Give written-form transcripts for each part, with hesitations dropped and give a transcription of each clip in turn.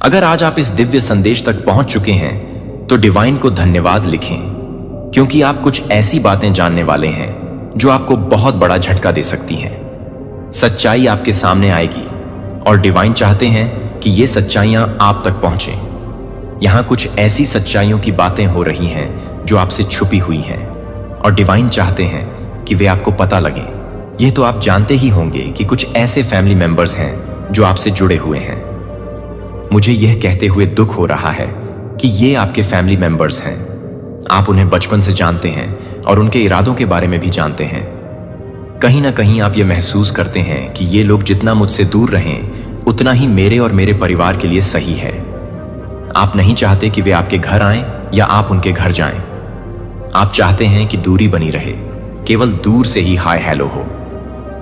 अगर आज आप इस दिव्य संदेश तक पहुंच चुके हैं तो डिवाइन को धन्यवाद लिखें, क्योंकि आप कुछ ऐसी बातें जानने वाले हैं जो आपको बहुत बड़ा झटका दे सकती हैं। सच्चाई आपके सामने आएगी और डिवाइन चाहते हैं कि ये सच्चाइयां आप तक पहुंचें। यहां कुछ ऐसी सच्चाइयों की बातें हो रही हैं जो आपसे छुपी हुई हैं और डिवाइन चाहते हैं कि वे आपको पता लगे। यह तो आप जानते ही होंगे कि कुछ ऐसे फैमिली मेंबर्स हैं जो आपसे जुड़े हुए हैं। मुझे यह कहते हुए दुख हो रहा है कि ये आपके फैमिली मेंबर्स हैं। आप उन्हें बचपन से जानते हैं और उनके इरादों के बारे में भी जानते हैं। कहीं ना कहीं आप ये महसूस करते हैं कि ये लोग जितना मुझसे दूर रहें उतना ही मेरे और मेरे परिवार के लिए सही है। आप नहीं चाहते कि वे आपके घर आएं या आप उनके घर जाएं। आप चाहते हैं कि दूरी बनी रहे, केवल दूर से ही हाय हेलो हो।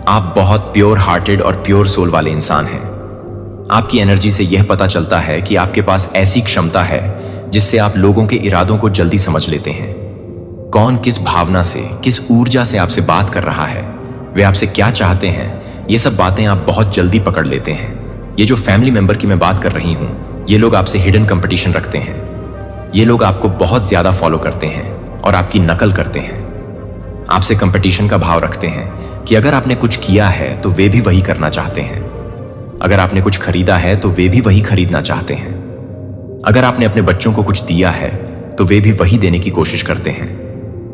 आप बहुत प्योर हार्टेड और प्योर सोल वाले इंसान हैं। आपकी एनर्जी से यह पता चलता है कि आपके पास ऐसी क्षमता है जिससे आप लोगों के इरादों को जल्दी समझ लेते हैं। कौन किस भावना से, किस ऊर्जा से आपसे बात कर रहा है, वे आपसे क्या चाहते हैं, ये सब बातें आप बहुत जल्दी पकड़ लेते हैं। ये जो फैमिली मेंबर की मैं बात कर रही हूं, ये लोग आपसे हिडन कंपटीशन रखते हैं। ये लोग आपको बहुत ज्यादा फॉलो करते हैं और आपकी नकल करते हैं। आपसे कंपटीशन का भाव रखते हैं कि अगर आपने कुछ किया है तो वे भी वही करना चाहते हैं। अगर आपने कुछ खरीदा है तो वे भी वही खरीदना चाहते हैं। अगर आपने अपने बच्चों को कुछ दिया है तो वे भी वही देने की कोशिश करते हैं।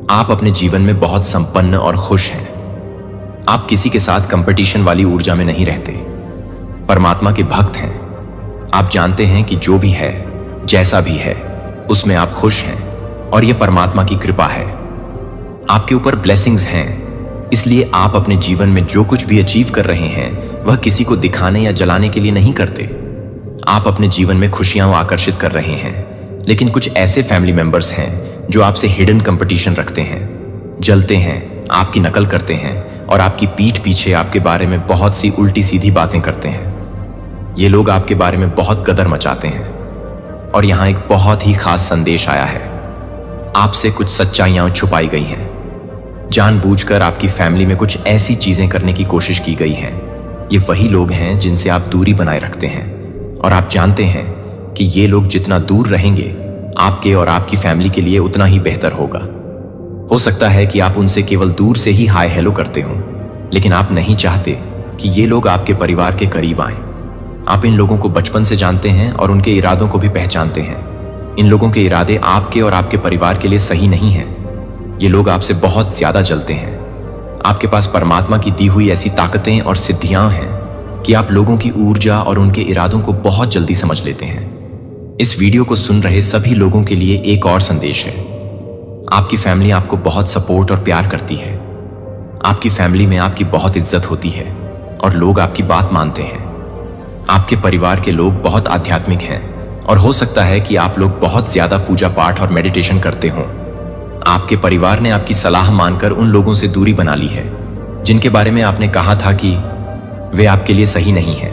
आप अपने जीवन में बहुत संपन्न और खुश हैं। आप किसी के साथ कंपटीशन वाली ऊर्जा में नहीं रहते, परमात्मा के भक्त हैं। आप जानते हैं कि जो भी है, जैसा भी है, उसमें आप खुश हैं और यह परमात्मा की कृपा है। आपके ऊपर ब्लेसिंग्स हैं, इसलिए आप अपने जीवन में जो कुछ भी अचीव कर रहे हैं वह किसी को दिखाने या जलाने के लिए नहीं करते। आप अपने जीवन में खुशियां आकर्षित कर रहे हैं, लेकिन कुछ ऐसे फैमिली मेंबर्स हैं जो आपसे हिडन कंपटीशन रखते हैं, जलते हैं, आपकी नकल करते हैं और आपकी पीठ पीछे आपके बारे में बहुत सी उल्टी सीधी बातें करते हैं। ये लोग आपके बारे में बहुत गदर मचाते हैं। और यहां एक बहुत ही खास संदेश आया है। आपसे कुछ सच्चाइयां छुपाई गई हैं। जानबूझकर आपकी फैमिली में कुछ ऐसी चीजें करने की कोशिश की गई हैं। ये वही लोग हैं जिनसे आप दूरी बनाए रखते हैं और आप जानते हैं कि ये लोग जितना दूर रहेंगे आपके और आपकी फैमिली के लिए उतना ही बेहतर होगा। हो सकता है कि आप उनसे केवल दूर से ही हाय हेलो करते हों, लेकिन आप नहीं चाहते कि ये लोग आपके परिवार के करीब आएं। आप इन लोगों को बचपन से जानते हैं और उनके इरादों को भी पहचानते हैं। इन लोगों के इरादे आपके और आपके परिवार के लिए सही नहीं हैं। ये लोग आपसे बहुत ज्यादा जलते हैं। आपके पास परमात्मा की दी हुई ऐसी ताकतें और सिद्धियां हैं कि आप लोगों की ऊर्जा और उनके इरादों को बहुत जल्दी समझ लेते हैं। इस वीडियो को सुन रहे सभी लोगों के लिए एक और संदेश है। आपकी फैमिली आपको बहुत सपोर्ट और प्यार करती है। आपकी फैमिली में आपकी बहुत इज्जत होती है और लोग आपकी बात मानते हैं। आपके परिवार के लोग बहुत आध्यात्मिक हैं और हो सकता है कि आप लोग बहुत ज्यादा पूजा पाठ और मेडिटेशन करते हों। आपके परिवार ने आपकी सलाह मानकर उन लोगों से दूरी बना ली है जिनके बारे में आपने कहा था कि वे आपके लिए सही नहीं हैं।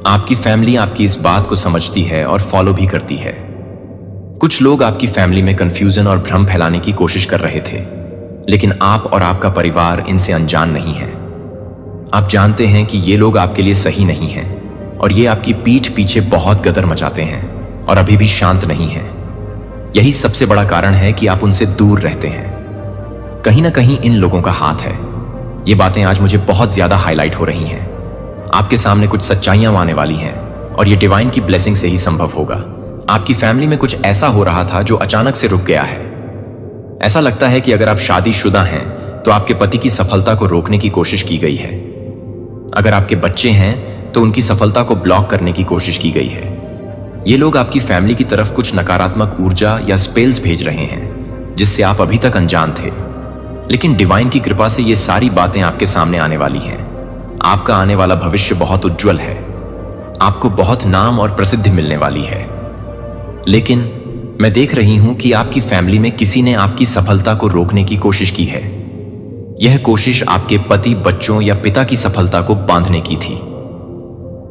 आपकी फैमिली आपकी इस बात को समझती है और फॉलो भी करती है। कुछ लोग आपकी फैमिली में कंफ्यूजन और भ्रम फैलाने की कोशिश कर रहे थे, लेकिन आप और आपका परिवार इनसे अनजान नहीं है। आप जानते हैं कि ये लोग आपके लिए सही नहीं हैं और ये आपकी पीठ पीछे बहुत गदर मचाते हैं और अभी भी शांत नहीं हैं। यही सबसे बड़ा कारण है कि आप उनसे दूर रहते हैं। कहीं ना कहीं इन लोगों का हाथ है। ये बातें आज मुझे बहुत ज्यादा हाईलाइट हो रही हैं। आपके सामने कुछ सच्चाइयां आने वाली हैं और ये डिवाइन की ब्लेसिंग से ही संभव होगा। आपकी फैमिली में कुछ ऐसा हो रहा था जो अचानक से रुक गया है। ऐसा लगता है कि अगर आप शादीशुदा हैं तो आपके पति की सफलता को रोकने की कोशिश की गई है। अगर आपके बच्चे हैं तो उनकी सफलता को ब्लॉक करने की कोशिश की गई है। ये लोग आपकी फैमिली की तरफ कुछ नकारात्मक ऊर्जा या स्पेल्स भेज रहे हैं जिससे आप अभी तक अनजान थे, लेकिन डिवाइन की कृपा से ये सारी बातें आपके सामने आने वाली हैं। आपका आने वाला भविष्य बहुत उज्जवल है। आपको बहुत नाम और प्रसिद्धि मिलने वाली है। लेकिन मैं देख रही हूं कि आपकी फैमिली में किसी ने आपकी सफलता को रोकने की कोशिश की है। यह कोशिश आपके पति, बच्चों या पिता की सफलता को बांधने की थी।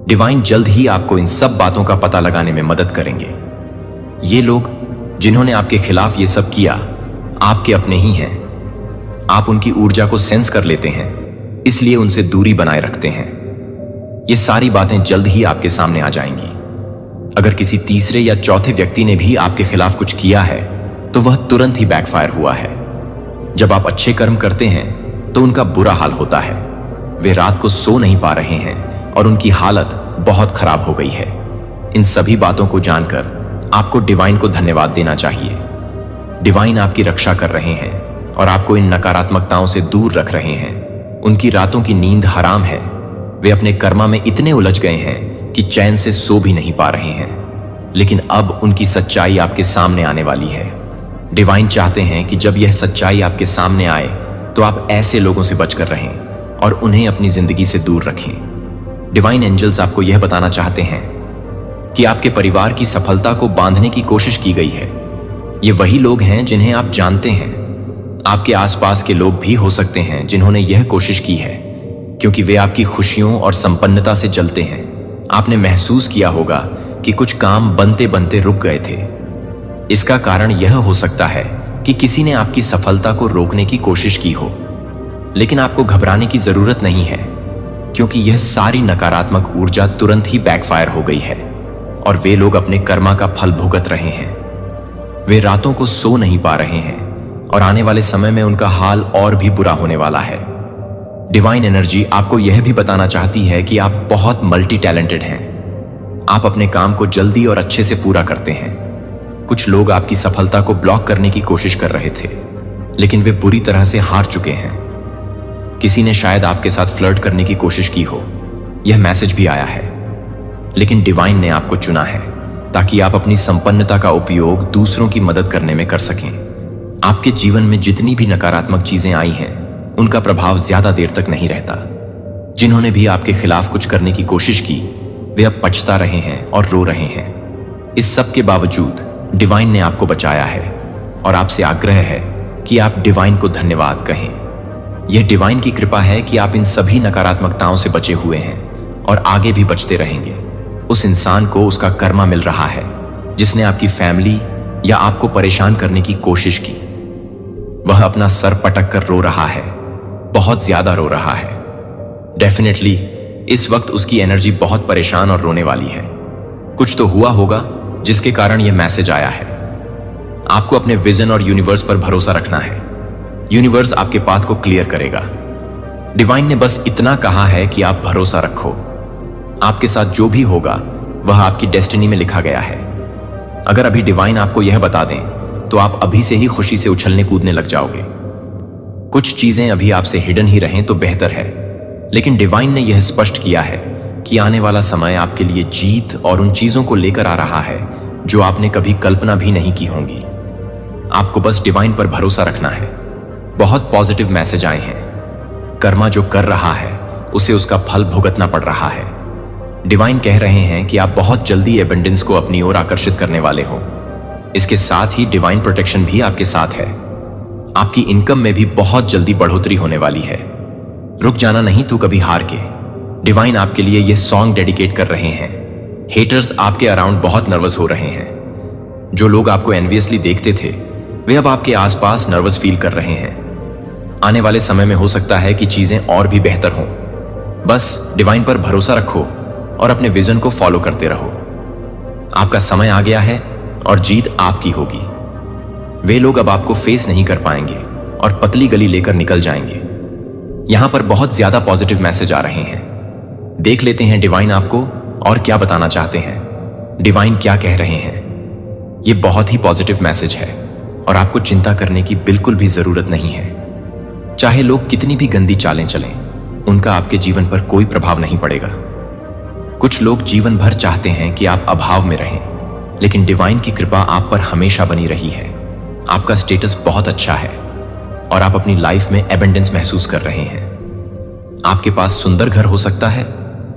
डिवाइन जल्द ही आपको इन सब बातों का पता लगाने में मदद करेंगे। ये लोग जिन्होंने आपके खिलाफ ये सब किया आपके अपने ही हैं। आप उनकी ऊर्जा को सेंस कर लेते हैं, इसलिए उनसे दूरी बनाए रखते हैं। ये सारी बातें जल्द ही आपके सामने आ जाएंगी। अगर किसी तीसरे या चौथे व्यक्ति ने भी आपके खिलाफ कुछ किया है तो वह तुरंत ही बैकफायर हुआ है। जब आप अच्छे कर्म करते हैं तो उनका बुरा हाल होता है। वे रात को सो नहीं पा रहे हैं और उनकी हालत बहुत खराब हो गई है। इन सभी बातों को जानकर आपको डिवाइन को धन्यवाद देना चाहिए। डिवाइन आपकी रक्षा कर रहे हैं और आपको इन नकारात्मकताओं से दूर रख रहे हैं। उनकी रातों की नींद हराम है। वे अपने कर्मा में इतने उलझ गए हैं कि चैन से सो भी नहीं पा रहे हैं। लेकिन अब उनकी सच्चाई आपके सामने आने वाली है। डिवाइन चाहते हैं कि जब यह सच्चाई आपके सामने आए तो आप ऐसे लोगों से बचकर रहें और उन्हें अपनी जिंदगी से दूर रखें। डिवाइन एंजल्स आपको यह बताना चाहते हैं कि आपके परिवार की सफलता को बांधने की कोशिश की गई है। ये वही लोग हैं जिन्हें आप जानते हैं। आपके आसपास के लोग भी हो सकते हैं जिन्होंने यह कोशिश की है, क्योंकि वे आपकी खुशियों और संपन्नता से जलते हैं। आपने महसूस किया होगा कि कुछ काम बनते बनते रुक गए थे। इसका कारण यह हो सकता है कि किसी ने आपकी सफलता को रोकने की कोशिश की हो। लेकिन आपको घबराने की जरूरत नहीं है, क्योंकि यह सारी नकारात्मक ऊर्जा तुरंत ही बैकफायर हो गई है और वे लोग अपने कर्मा का फल भुगत रहे हैं। वे रातों को सो नहीं पा रहे हैं और आने वाले समय में उनका हाल और भी बुरा होने वाला है। डिवाइन एनर्जी आपको यह भी बताना चाहती है कि आप बहुत मल्टी टैलेंटेड हैं। आप अपने काम को जल्दी और अच्छे से पूरा करते हैं। कुछ लोग आपकी सफलता को ब्लॉक करने की कोशिश कर रहे थे, लेकिन वे बुरी तरह से हार चुके हैं। किसी ने शायद आपके साथ फ्लर्ट करने की कोशिश की हो, यह मैसेज भी आया है। लेकिन डिवाइन ने आपको चुना है ताकि आप अपनी संपन्नता का उपयोग दूसरों की मदद करने में कर सकें। आपके जीवन में जितनी भी नकारात्मक चीजें आई हैं, उनका प्रभाव ज्यादा देर तक नहीं रहता। जिन्होंने भी आपके खिलाफ कुछ करने की कोशिश की, वे अब पछता रहे हैं और रो रहे हैं। इस सब के बावजूद डिवाइन ने आपको बचाया है और आपसे आग्रह है कि आप डिवाइन को धन्यवाद कहें। यह डिवाइन की कृपा है कि आप इन सभी नकारात्मकताओं से बचे हुए हैं और आगे भी बचते रहेंगे। उस इंसान को उसका कर्मा मिल रहा है जिसने आपकी फैमिली या आपको परेशान करने की कोशिश की। वह अपना सर पटक कर रो रहा है, बहुत ज्यादा रो रहा है। डेफिनेटली इस वक्त उसकी एनर्जी बहुत परेशान और रोने वाली है। कुछ तो हुआ होगा जिसके कारण यह मैसेज आया है। आपको अपने विजन और यूनिवर्स पर भरोसा रखना है। यूनिवर्स आपके पाथ को क्लियर करेगा। डिवाइन ने बस इतना कहा है कि आप भरोसा रखो। आपके साथ जो भी होगा वह आपकी डेस्टिनी में लिखा गया है। अगर अभी डिवाइन आपको यह बता दें तो आप अभी से ही खुशी से उछलने कूदने लग जाओगे। कुछ चीजें अभी आपसे हिडन ही रहें तो बेहतर है, लेकिन डिवाइन ने यह स्पष्ट किया है कि आने वाला समय आपके लिए जीत और उन चीजों को लेकर आ रहा है जो आपने कभी कल्पना भी नहीं की होंगी। आपको बस डिवाइन पर भरोसा रखना है। बहुत पॉजिटिव मैसेज आए हैं। कर्मा जो कर रहा है उसे उसका फल भुगतना पड़ रहा है। डिवाइन कह रहे हैं कि आप बहुत जल्दी एबंडेंस को अपनी ओर आकर्षित करने वाले हो। इसके साथ ही डिवाइन प्रोटेक्शन भी आपके साथ है। आपकी इनकम में भी बहुत जल्दी बढ़ोतरी होने वाली है। रुक जाना नहीं तो कभी हार के। डिवाइन आपके लिए यह सॉन्ग डेडिकेट कर रहे हैं। हेटर्स आपके अराउंड बहुत नर्वस हो रहे हैं। जो लोग आपको एनवियसली देखते थे वे अब आपके आसपास नर्वस फील कर रहे हैं। आने वाले समय में हो सकता है कि चीजें और भी बेहतर हों। बस डिवाइन पर भरोसा रखो और अपने विजन को फॉलो करते रहो। आपका समय आ गया है और जीत आपकी होगी। वे लोग अब आपको फेस नहीं कर पाएंगे और पतली गली लेकर निकल जाएंगे। यहां पर बहुत ज्यादा पॉजिटिव मैसेज आ रहे हैं। देख लेते हैं डिवाइन आपको और क्या बताना चाहते हैं। डिवाइन क्या कह रहे हैं। यह बहुत ही पॉजिटिव मैसेज है और आपको चिंता करने की बिल्कुल भी जरूरत नहीं है। चाहे लोग कितनी भी गंदी चालें चलें, उनका आपके जीवन पर कोई प्रभाव नहीं पड़ेगा। कुछ लोग जीवन भर चाहते हैं कि आप अभाव में रहें, लेकिन डिवाइन की कृपा आप पर हमेशा बनी रही है। आपका स्टेटस बहुत अच्छा है और आप अपनी लाइफ में एबंडेंस महसूस कर रहे हैं। आपके पास सुंदर घर हो सकता है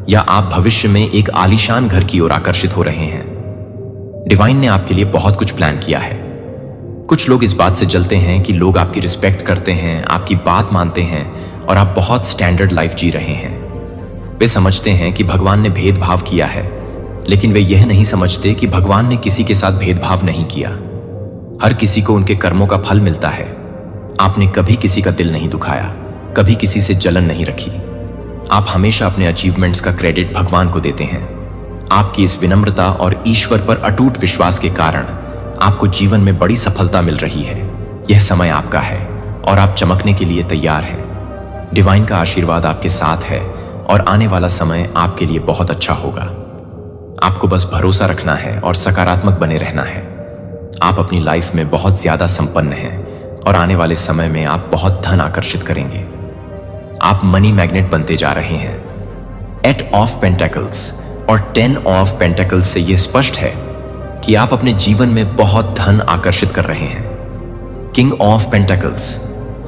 या आप भविष्य में एक आलीशान घर की ओर आकर्षित हो रहे हैं। डिवाइन ने आपके लिए बहुत कुछ प्लान किया है। कुछ लोग इस बात से जलते हैं कि लोग आपकी रिस्पेक्ट करते हैं, आपकी बात मानते हैं और आप बहुत स्टैंडर्ड लाइफ जी रहे हैं। वे समझते हैं कि भगवान ने भेदभाव किया है, लेकिन वे यह नहीं समझते कि भगवान ने किसी के साथ भेदभाव नहीं किया। हर किसी को उनके कर्मों का फल मिलता है। आपने कभी किसी का दिल नहीं दुखाया, कभी किसी से जलन नहीं रखी। आप हमेशा अपने अचीवमेंट्स का क्रेडिट भगवान को देते हैं। आपकी इस विनम्रता और ईश्वर पर अटूट विश्वास के कारण आपको जीवन में बड़ी सफलता मिल रही है। यह समय आपका है और आप चमकने के लिए तैयार हैं। डिवाइन का आशीर्वाद आपके साथ है और आने वाला समय आपके लिए बहुत अच्छा होगा। आपको बस भरोसा रखना है और सकारात्मक बने रहना है। आप अपनी लाइफ में बहुत ज्यादा संपन्न हैं और आने वाले समय में आप बहुत धन आकर्षित करेंगे। आप मनी मैग्नेट बनते जा रहे हैं। 8 ऑफ पेंटेकल्स और 10 ऑफ पेंटेकल्स से यह स्पष्ट है कि आप अपने जीवन में बहुत धन आकर्षित कर रहे हैं। किंग ऑफ पेंटेकल्स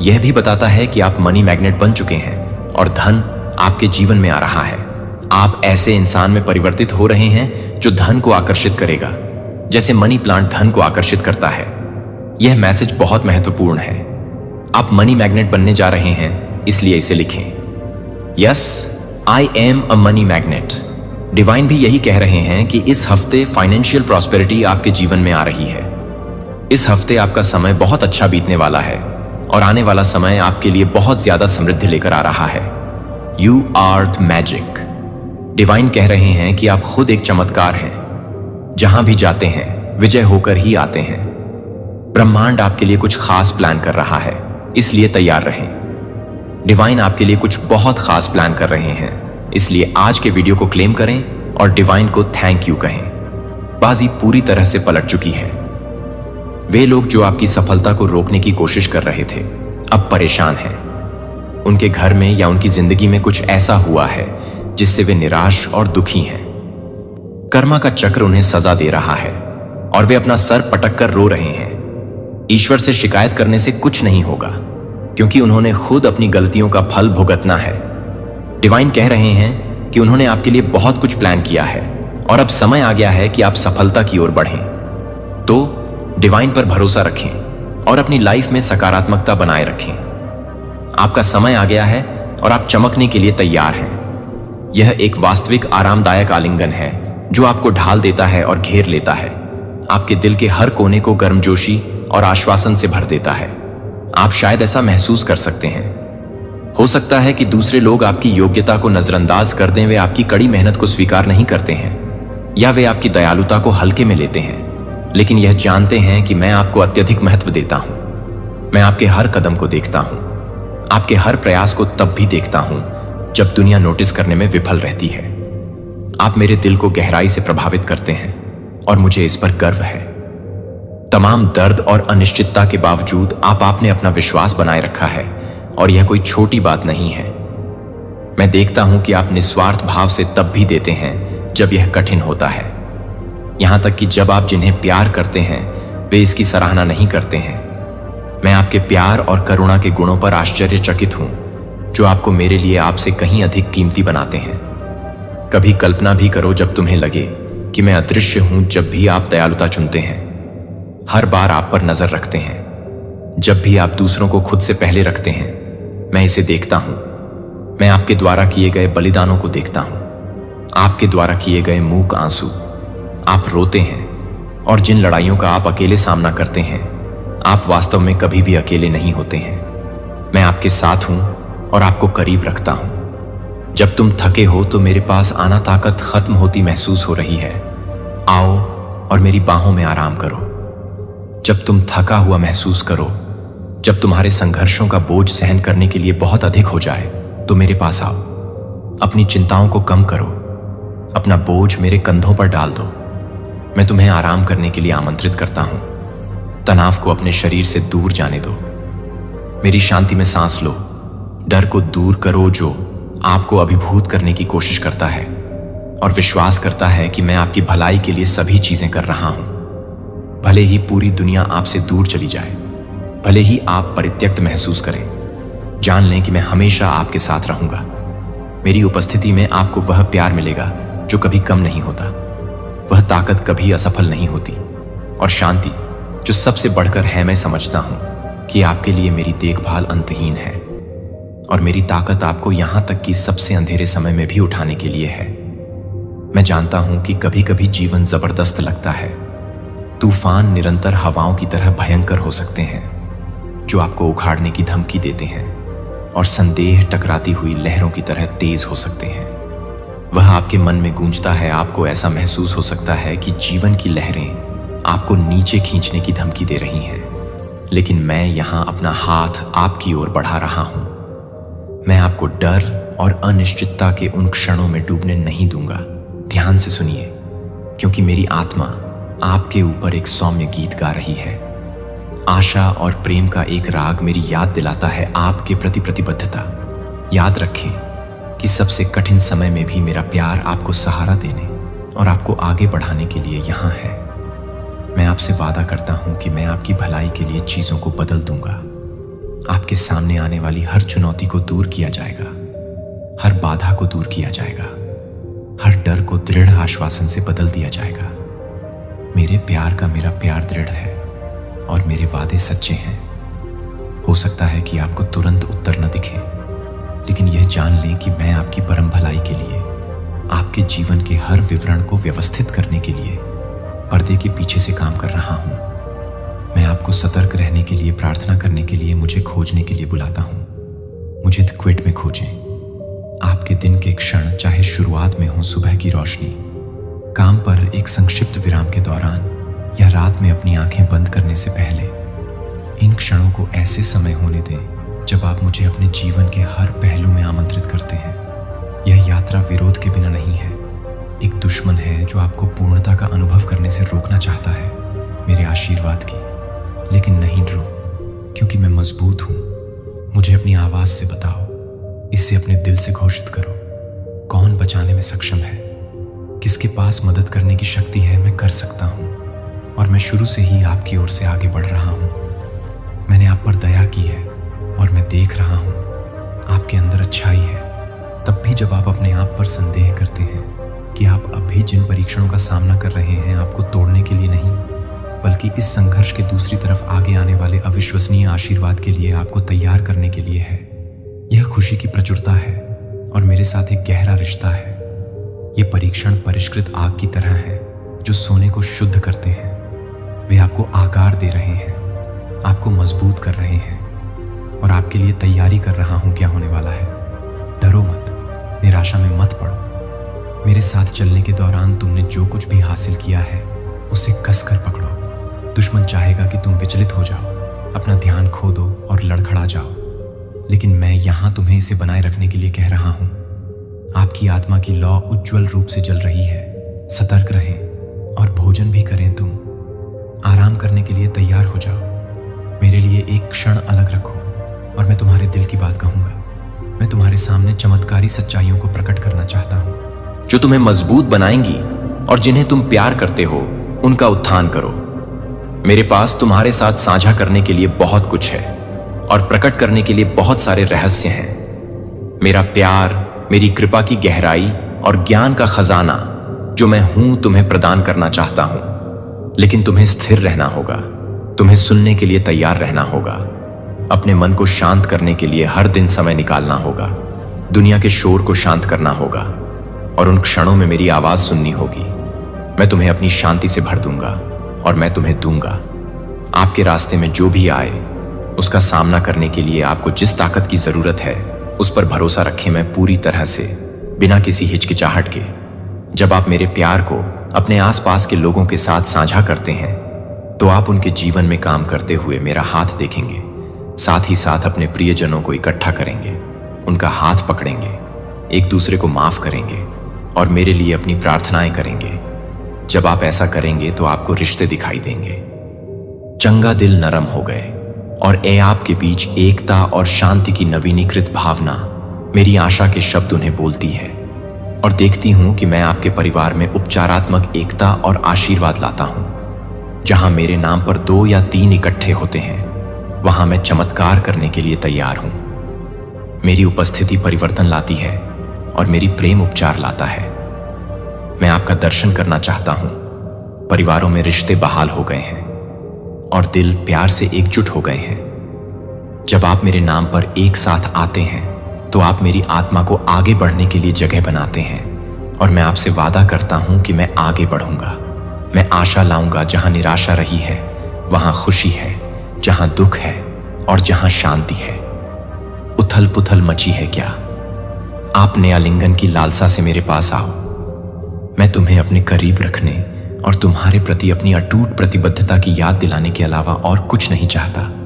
यह भी बताता है कि आप मनी मैग्नेट बन चुके हैं और धन आपके जीवन में आ रहा है। आप ऐसे इंसान में परिवर्तित हो रहे हैं जो धन को आकर्षित करेगा, जैसे मनी प्लांट धन को आकर्षित करता है। यह मैसेज बहुत महत्वपूर्ण है। आप मनी मैग्नेट बनने जा रहे हैं, इसलिए इसे लिखें। Yes, I am a money magnet. Divine भी यही कह रहे हैं कि इस हफ्ते फाइनेंशियल प्रॉस्पेरिटी आपके जीवन में आ रही है। इस हफ्ते आपका समय बहुत अच्छा बीतने वाला है और आने वाला समय आपके लिए बहुत ज्यादा समृद्धि लेकर आ रहा है। You are the magic. Divine कह रहे हैं कि आप खुद एक चमत्कार हैं। जहां भी जाते हैं विजय होकर ही आते हैं। ब्रह्मांड आपके लिए कुछ खास प्लान कर रहा है, इसलिए तैयार रहें। डिवाइन आपके लिए कुछ बहुत खास प्लान कर रहे हैं, इसलिए आज के वीडियो को क्लेम करें और डिवाइन को थैंक यू कहें। बाजी पूरी तरह से पलट चुकी है। वे लोग जो आपकी सफलता को रोकने की कोशिश कर रहे थे, अब परेशान हैं। उनके घर में या उनकी जिंदगी में कुछ ऐसा हुआ है जिससे वे निराश और दुखी हैं। कर्मा का चक्र उन्हें सजा दे रहा है और वे अपना सर पटक कर रो रहे हैं। ईश्वर से शिकायत करने से कुछ नहीं होगा, क्योंकि उन्होंने खुद अपनी गलतियों का फल भुगतना है। डिवाइन कह रहे हैं कि उन्होंने आपके लिए बहुत कुछ प्लान किया है और अब समय आ गया है कि आप सफलता की ओर बढ़ें। तो डिवाइन पर भरोसा रखें और अपनी लाइफ में सकारात्मकता बनाए रखें। आपका समय आ गया है और आप चमकने के लिए तैयार हैं। यह एक वास्तविक आरामदायक आलिंगन है जो आपको ढाल देता है और घेर लेता है। आपके दिल के हर कोने को गर्मजोशी और आश्वासन से भर देता है। आप शायद ऐसा महसूस कर सकते हैं। हो सकता है कि दूसरे लोग आपकी योग्यता को नजरअंदाज कर दें, वे आपकी कड़ी मेहनत को स्वीकार नहीं करते हैं या वे आपकी दयालुता को हल्के में लेते हैं, लेकिन यह जानते हैं कि मैं आपको अत्यधिक महत्व देता हूं। मैं आपके हर कदम को देखता हूं, आपके हर प्रयास को तब भी देखता हूं जब दुनिया नोटिस करने में विफल रहती है। आप मेरे दिल को गहराई से प्रभावित करते हैं और मुझे इस पर गर्व है। तमाम दर्द और अनिश्चितता के बावजूद आपने अपना विश्वास बनाए रखा है और यह कोई छोटी बात नहीं है। मैं देखता हूं कि आप निस्वार्थ भाव से तब भी देते हैं जब यह कठिन होता है। यहां तक कि जब आप जिन्हें प्यार करते हैं वे इसकी सराहना नहीं करते हैं। मैं आपके प्यार और करुणा के गुणों पर आश्चर्यचकित हूं, जो आपको मेरे लिए आपसे कहीं अधिक कीमती बनाते हैं। कभी कल्पना भी करो जब तुम्हें लगे कि मैं अदृश्य हूं, जब भी आप दयालुता चुनते हैं, हर बार आप पर नजर रखते हैं, जब भी आप दूसरों को खुद से पहले रखते हैं, मैं इसे देखता हूं। मैं आपके द्वारा किए गए बलिदानों को देखता हूं, आपके द्वारा किए गए मूक आंसू। आप रोते हैं और जिन लड़ाइयों का आप अकेले सामना करते हैं, आप वास्तव में कभी भी अकेले नहीं होते हैं। मैं आपके साथ हूं और आपको करीब रखता हूं। जब तुम थके हो तो मेरे पास आना ताकत खत्म होती महसूस हो रही है। आओ और मेरी बाहों में आराम करो। जब तुम थका हुआ महसूस करो, जब तुम्हारे संघर्षों का बोझ सहन करने के लिए बहुत अधिक हो जाए, तो मेरे पास आओ। अपनी चिंताओं को कम करो, अपना बोझ मेरे कंधों पर डाल दो। मैं तुम्हें आराम करने के लिए आमंत्रित करता हूं। तनाव को अपने शरीर से दूर जाने दो। मेरी शांति में सांस लो। डर को दूर करो जो आपको अभिभूत करने की कोशिश करता है और विश्वास करता है कि मैं आपकी भलाई के लिए सभी चीजें कर रहा हूं। भले ही पूरी दुनिया आपसे दूर चली जाए, भले ही आप परित्यक्त महसूस करें, जान लें कि मैं हमेशा आपके साथ रहूंगा। मेरी उपस्थिति में आपको वह प्यार मिलेगा जो कभी कम नहीं होता, वह ताकत कभी असफल नहीं होती, और शांति जो सबसे बढ़कर है। मैं समझता हूं कि आपके लिए मेरी देखभाल अंतहीन है और मेरी ताकत आपको यहां तक कि सबसे अंधेरे समय में भी उठाने के लिए है। मैं जानता हूं कि कभी कभी जीवन जबरदस्त लगता है। तूफान निरंतर हवाओं की तरह भयंकर हो सकते हैं जो आपको उखाड़ने की धमकी देते हैं, और संदेह टकराती हुई लहरों की तरह तेज हो सकते हैं। वह आपके मन में गूंजता है। आपको ऐसा महसूस हो सकता है कि जीवन की लहरें आपको नीचे खींचने की धमकी दे रही हैं, लेकिन मैं यहां अपना हाथ आपकी ओर बढ़ा रहा हूं। मैं आपको डर और अनिश्चितता के उन क्षणों में डूबने नहीं दूंगा। ध्यान से सुनिए, क्योंकि मेरी आत्मा आपके ऊपर एक सौम्य गीत गा रही है। आशा और प्रेम का एक राग मेरी याद दिलाता है आपके प्रति प्रतिबद्धता। याद रखें कि सबसे कठिन समय में भी मेरा प्यार आपको सहारा देने और आपको आगे बढ़ाने के लिए यहां है। मैं आपसे वादा करता हूं कि मैं आपकी भलाई के लिए चीजों को बदल दूंगा। आपके सामने आने वाली हर चुनौती को दूर किया जाएगा, हर बाधा को दूर किया जाएगा, हर डर को दृढ़ आश्वासन से बदल दिया जाएगा। मेरे प्यार का मेरा प्यार दृढ़ है और मेरे वादे सच्चे हैं। हो सकता है कि आपको तुरंत उत्तर न दिखे, लेकिन यह जान लें कि मैं आपकी परम भलाई के लिए, आपके जीवन के हर विवरण को व्यवस्थित करने के लिए पर्दे के पीछे से काम कर रहा हूं। मैं आपको सतर्क रहने के लिए, प्रार्थना करने के लिए, मुझे खोजने के लिए बुलाता हूं। मुझे द क्विट में खोजें। आपके दिन के क्षण, चाहे शुरुआत में हो सुबह की रोशनी, काम पर एक संक्षिप्त विराम के दौरान या रात में अपनी आंखें बंद करने से पहले, इन क्षणों को ऐसे समय होने दें जब आप मुझे अपने जीवन के हर पहलू में आमंत्रित करते हैं। यह यात्रा विरोध के बिना नहीं है। एक दुश्मन है जो आपको पूर्णता का अनुभव करने से रोकना चाहता है, मेरे आशीर्वाद की। लेकिन नहीं डरो, क्योंकि मैं मजबूत हूं। मुझे अपनी आवाज से बताओ, इससे अपने दिल से घोषित करो, कौन बचाने में सक्षम है, किसके पास मदद करने की शक्ति है। मैं कर सकता हूं और मैं शुरू से ही आपकी ओर से आगे बढ़ रहा हूं। मैंने आप पर दया की है और मैं देख रहा हूं आपके अंदर अच्छाई है। तब भी जब आप अपने आप पर संदेह करते हैं कि आप अभी जिन परीक्षणों का सामना कर रहे हैं आपको तोड़ने के लिए नहीं, बल्कि इस संघर्ष के दूसरी तरफ आगे आने वाले अविश्वसनीय आशीर्वाद के लिए आपको तैयार करने के लिए है। यह खुशी की प्रचुरता है और मेरे साथ एक गहरा रिश्ता है। ये परीक्षण परिष्कृत आग की तरह है जो सोने को शुद्ध करते हैं। वे आपको आकार दे रहे हैं, आपको मजबूत कर रहे हैं और आपके लिए तैयारी कर रहा हूं क्या होने वाला है। डरो मत, निराशा में मत पड़ो। मेरे साथ चलने के दौरान तुमने जो कुछ भी हासिल किया है उसे कसकर पकड़ो। दुश्मन चाहेगा कि तुम विचलित हो जाओ, अपना ध्यान खो दो और लड़खड़ा जाओ, लेकिन मैं यहां तुम्हें इसे बनाए रखने के लिए कह रहा हूं। आपकी आत्मा की लौ उज्जवल रूप से जल रही है। सतर्क रहें और भोजन भी करें। तुम आराम करने के लिए तैयार हो जाओ। मेरे लिए एक क्षण अलग रखो और मैं तुम्हारे दिल की बात कहूंगा। मैं तुम्हारे सामने चमत्कारी सच्चाइयों को प्रकट करना चाहता हूं जो तुम्हें मजबूत बनाएंगी, और जिन्हें तुम प्यार करते हो उनका उत्थान करो। मेरे पास तुम्हारे साथ साझा करने के लिए बहुत कुछ है और प्रकट करने के लिए बहुत सारे रहस्य हैं। मेरा प्यार, मेरी कृपा की गहराई और ज्ञान का खजाना जो मैं हूं तुम्हें प्रदान करना चाहता हूं। लेकिन तुम्हें स्थिर रहना होगा, तुम्हें सुनने के लिए तैयार रहना होगा, अपने मन को शांत करने के लिए हर दिन समय निकालना होगा, दुनिया के शोर को शांत करना होगा और उन क्षणों में मेरी आवाज सुननी होगी। मैं तुम्हें अपनी शांति से भर दूंगा और मैं तुम्हें दूंगा। आपके रास्ते में जो भी आए उसका सामना करने के लिए आपको जिस ताकत की जरूरत है उस पर भरोसा रखें। मैं पूरी तरह से, बिना किसी हिचकिचाहट के। जब आप मेरे प्यार को अपने आसपास के लोगों के साथ साझा करते हैं तो आप उनके जीवन में काम करते हुए मेरा हाथ देखेंगे। साथ ही साथ अपने प्रियजनों को इकट्ठा करेंगे, उनका हाथ पकड़ेंगे, एक दूसरे को माफ करेंगे और मेरे लिए अपनी प्रार्थनाएं करेंगे। जब आप ऐसा करेंगे तो आपको रिश्ते दिखाई देंगे। चंगा दिल नरम हो गए और आपके बीच एकता और शांति की नवीनीकृत भावना, मेरी आशा के शब्द उन्हें बोलती है। और देखती हूं कि मैं आपके परिवार में उपचारात्मक एकता और आशीर्वाद लाता हूं। जहां मेरे नाम पर 2 या 3 इकट्ठे होते हैं वहां मैं चमत्कार करने के लिए तैयार हूं। मेरी उपस्थिति परिवर्तन लाती है और मेरी प्रेम उपचार लाता है। मैं आपका दर्शन करना चाहता हूं। परिवारों में रिश्ते बहाल हो गए हैं और दिल प्यार से एकजुट हो गए हैं। जब आप मेरे नाम पर एक साथ आते हैं तो आप मेरी आत्मा को आगे बढ़ने के लिए जगह बनाते हैं और मैं आपसे वादा करता हूं कि मैं आगे बढ़ूंगा। मैं आशा लाऊंगा जहां निराशा रही है, वहां खुशी है, जहां दुख है और जहां शांति है। उथल पुथल मची है क्या? आपने आलिंगन की लालसा से मेरे पास आओ। मैं तुम्हें अपने करीब रखने और तुम्हारे प्रति अपनी अटूट प्रतिबद्धता की याद दिलाने के अलावा और कुछ नहीं चाहता।